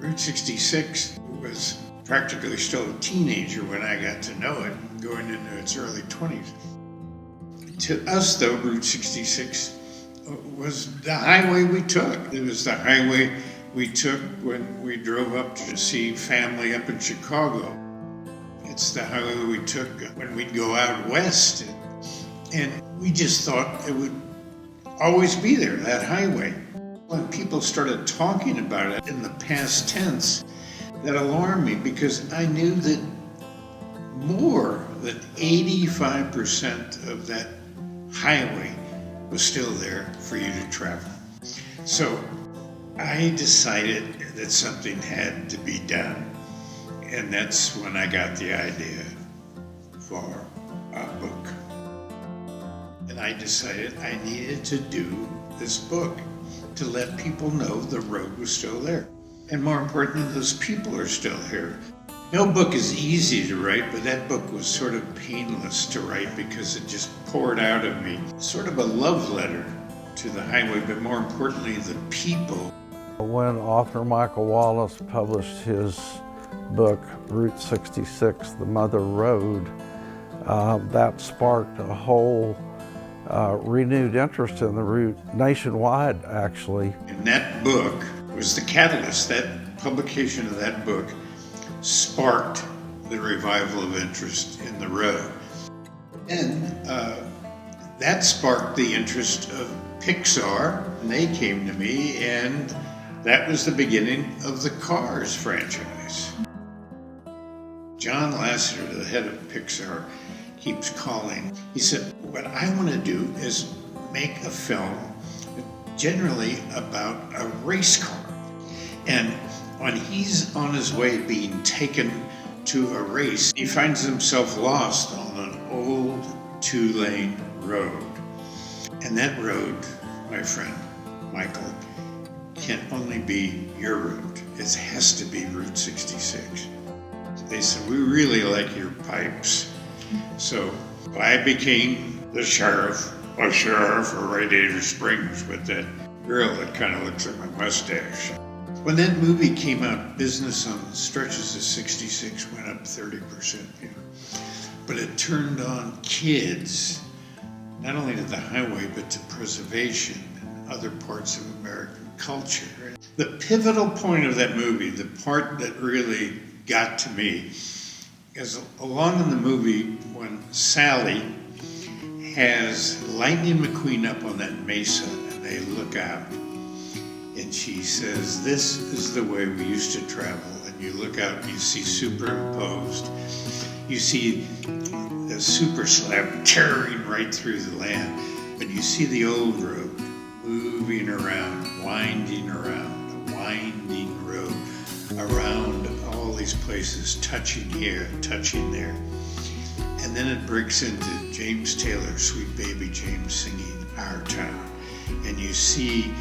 Route 66 was practically still a teenager when I got to know it, going into its early 20s. To us, though, Route 66 was the highway we took. It was the highway we took when we drove up to see family up in Chicago. It's the highway we took when we'd go out west. And we just thought it would always be there, that highway. When people started talking about it in the past tense, that alarmed me because I knew that more than 85% of that highway was still there for you to travel. So I decided that something had to be done. And that's when I got the idea for a book. And I decided I needed to do this book to let people know the road was still there. And more importantly, those people are still here. No book is easy to write, but that book was sort of painless to write because it just poured out of me. Sort of a love letter to the highway, but more importantly, the people. When author Michael Wallis published his book, Route 66, The Mother Road, that sparked a whole renewed interest in the route nationwide, actually. And that book was the catalyst. That publication of that book sparked the revival of interest in the road. And that sparked the interest of Pixar, and they came to me, and that was the beginning of the Cars franchise. John Lasseter, the head of Pixar, keeps calling. He said, what I want to do is make a film generally about a race car. And when he's on his way being taken to a race, he finds himself lost on an old 2-lane road. And that road, my friend Michael, can only be your route. It has to be Route 66. They said, we really like your pipes. So I became the sheriff of Radiator Springs with that girl that kind of looks like my mustache. When that movie came out, business on stretches of 66 went up 30%. But it turned on kids, not only to the highway, but to preservation and other parts of American culture. The pivotal point of that movie, the part that really got to me, is along in the movie when Sally has Lightning McQueen up on that mesa and they look out and she says, this is the way we used to travel. And you look out and you see superimposed, you see the super slab tearing right through the land, but you see the old road moving around, winding around, a winding road around all these places, touching here, touching there. And then it breaks into James Taylor, Sweet Baby James, singing Our Town. And you see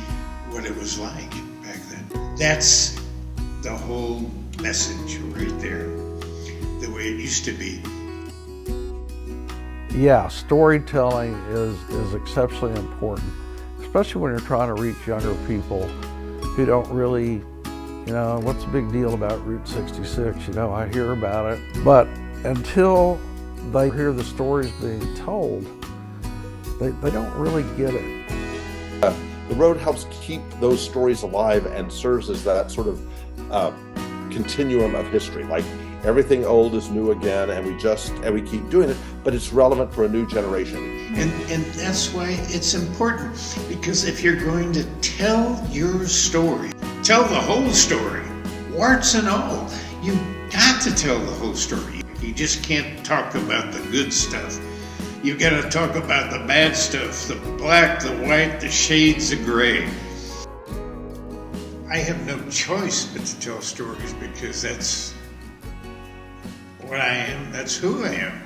what it was like back then. That's the whole message right there, the way it used to be. Yeah, storytelling is exceptionally important, especially when you're trying to reach younger people who don't really, what's the big deal about Route 66? I hear about it. But until they hear the stories being told, they don't really get it. The road helps keep those stories alive and serves as that sort of continuum of history. Like everything old is new again, and we keep doing it, but it's relevant for a new generation. And that's why it's important, because if you're going to tell your story, tell the whole story, warts and all. You've got to tell the whole story. You just can't talk about the good stuff. You've got to talk about the bad stuff, the black, the white, the shades of gray. I have no choice but to tell stories because that's what I am, that's who I am.